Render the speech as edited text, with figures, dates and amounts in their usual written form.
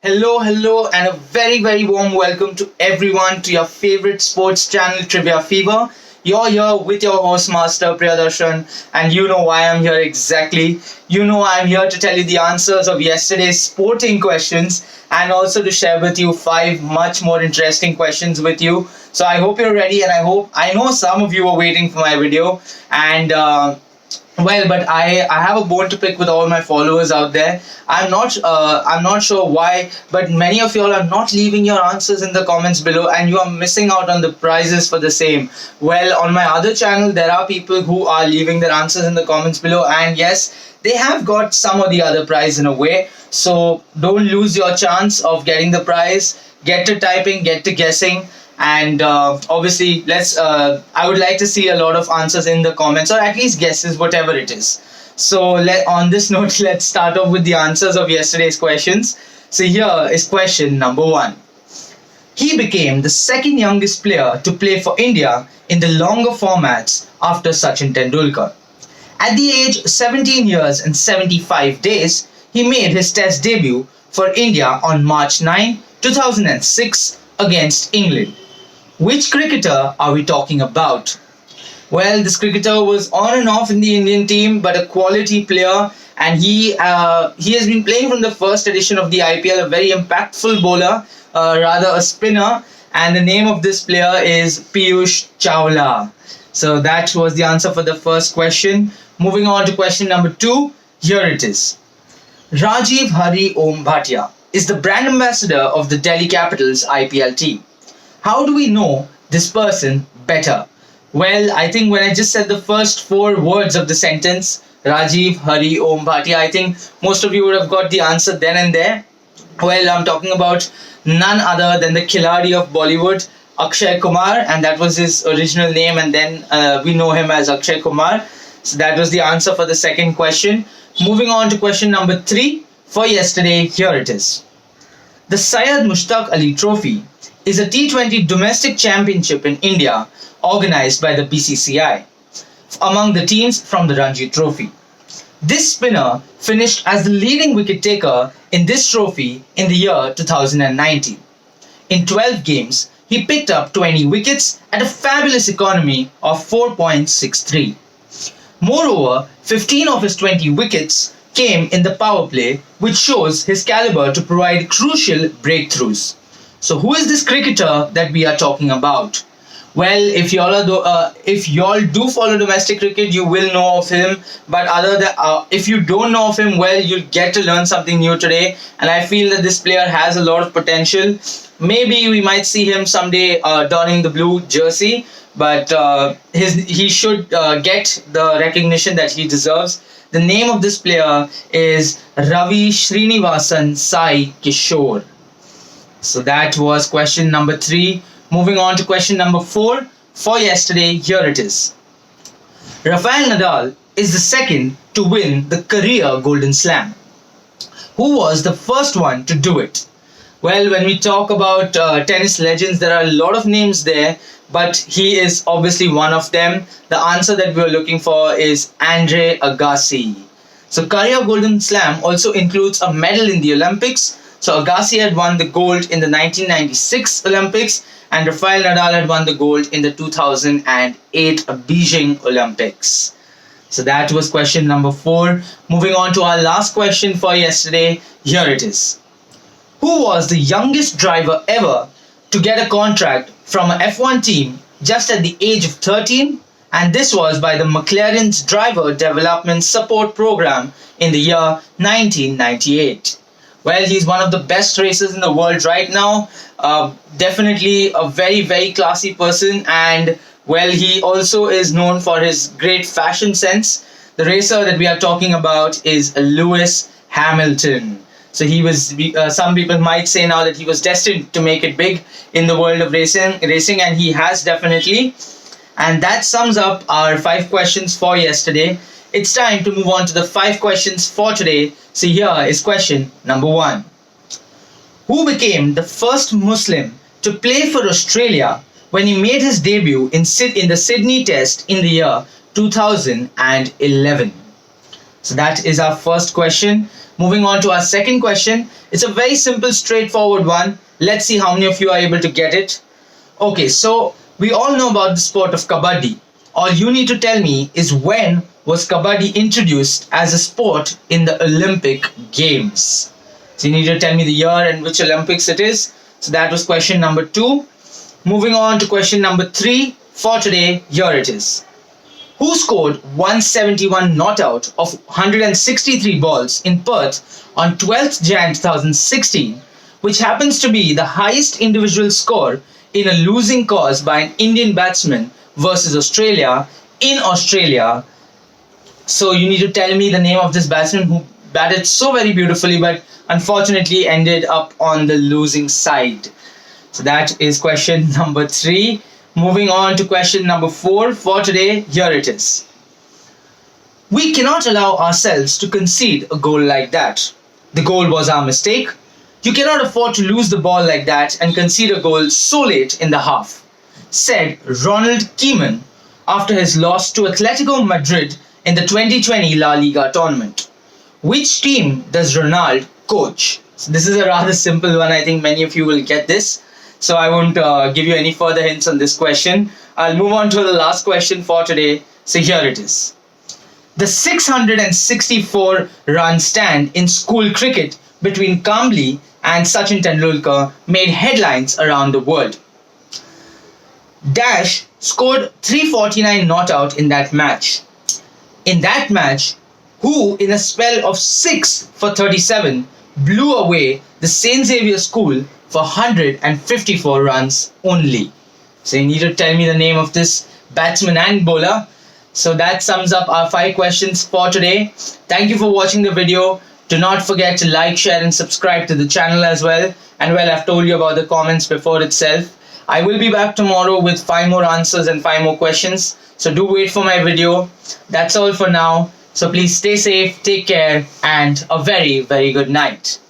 Hello, and a very warm welcome to everyone to your favorite sports channel, Trivia Fever. You're here with your host, Master Priyadarshan, and you know why I'm here exactly. You know I'm here to tell you the answers of yesterday's sporting questions and also to share with you five much more interesting questions with you. So I hope you're ready, and I know some of you are waiting for my video, and but I have a bone to pick with all my followers out there. I'm not sure why, but many of y'all are not leaving your answers in the comments below, and you are missing out on the prizes for the same. Well, on my other channel, there are people who are leaving their answers in the comments below, and yes, they have got some or the other prize in a way. So don't lose your chance of getting the prize. Get to typing, get to guessing, and obviously I would like to see a lot of answers in the comments, or at least guesses, whatever it is. So on this note, let's start off with the answers of yesterday's questions. So here is question number one. He became the second youngest player to play for India in the longer formats after Sachin Tendulkar. At the age 17 years and 75 days, he made his test debut for India on March 9, 2006 against England. Which cricketer are we talking about? Well, this cricketer was on and off in the Indian team, but a quality player, and he has been playing from the first edition of the IPL. A very impactful bowler, rather a spinner, and the name of this player is Piyush Chawla. So that was the answer for the first question. Moving on to question number two. Here it is. Rajiv Hari Om Bhatia is the brand ambassador of the Delhi Capitals IPL team. How do we know this person better? Well, I think when I just said the first four words of the sentence, Rajiv Hari Om Bhatia, I think most of you would have got the answer then and there. Well, I'm talking about none other than the Khiladi of Bollywood, Akshay Kumar, and that was his original name, and then we know him as Akshay Kumar. So that was the answer for the second question. Moving on to question number three for yesterday, here it is. The Syed Mushtaq Ali Trophy is a T20 domestic championship in India organized by the BCCI among the teams from the Ranji Trophy. This spinner finished as the leading wicket taker in this trophy in the year 2019. In 12 games, he picked up 20 wickets at a fabulous economy of 4.63. Moreover, 15 of his 20 wickets came in the power play, which shows his caliber to provide crucial breakthroughs. So who is this cricketer that we are talking about? Well, if y'all do follow domestic cricket, you will know of him. But if you don't know of him, well, you'll get to learn something new today. And I feel that this player has a lot of potential. Maybe we might see him someday donning the blue jersey, but he should get the recognition that he deserves. The name of this player is Ravi Srinivasan Sai Kishore. So that was question number three. Moving on to question number four for yesterday, here it is. Rafael Nadal is the second to win the career Golden Slam. Who was the first one to do it? Well, when we talk about tennis legends, there are a lot of names there, but he is obviously one of them. The answer that we are looking for is Andre Agassi. So career Golden Slam also includes a medal in the Olympics. So Agassi had won the gold in the 1996 Olympics, and Rafael Nadal had won the gold in the 2008 Beijing Olympics. So that was question number four. Moving on to our last question for yesterday, here it is. Who was the youngest driver ever to get a contract from a F1 team just at the age of 13? And this was by the McLaren's Driver Development Support Program in the year 1998. Well, he's one of the best racers in the world right now. Definitely a very classy person, and well, he also is known for his great fashion sense. The racer that we are talking about is Lewis Hamilton. So he was. Some people might say now that he was destined to make it big in the world of racing, and he has definitely. And that sums up our five questions for yesterday. It's time to move on to the five questions for today. So here is question number one. Who became the first Muslim to play for Australia when he made his debut in the Sydney Test in the year 2011? So that is our first question. Moving on to our second question. It's a very simple, straightforward one. Let's see how many of you are able to get it. Okay, so we all know about the sport of kabaddi. All you need to tell me is when was kabaddi introduced as a sport in the Olympic Games. So you need to tell me the year and which Olympics it is. So that was question number 2. Moving on to question number 3 for today. Here it is. Who scored 171 not out of 163 balls in Perth on 12th Jan 2016, which happens to be the highest individual score in a losing cause by an Indian batsman versus Australia in Australia. So you need to tell me the name of this batsman who batted so very beautifully but unfortunately ended up on the losing side. So that is question number 3. Moving on to question number 4 for today. Here it is. We cannot allow ourselves to concede a goal like that. The goal was our mistake. You cannot afford to lose the ball like that and concede a goal so late in the half, said Ronald Koeman after his loss to Atletico Madrid in the 2020 La Liga tournament. Which team does Ronald coach? So this is a rather simple one. I think many of you will get this. So I won't give you any further hints on this question. I'll move on to the last question for today. So here it is. The 664 run stand in school cricket between Kambli and Sachin Tendulkar made headlines around the world. Dash scored 349 not out in that match. In that match, who in a spell of 6 for 37 blew away the St. Xavier School for 154 runs only. So you need to tell me the name of this batsman and bowler. So that sums up our 5 questions for today. Thank you for watching the video. Do not forget to like, share and subscribe to the channel as well. And well, I've told you about the comments before itself. I will be back tomorrow with 5 more answers and 5 more questions. So do wait for my video. That's all for now. So please stay safe, take care and a very, very good night.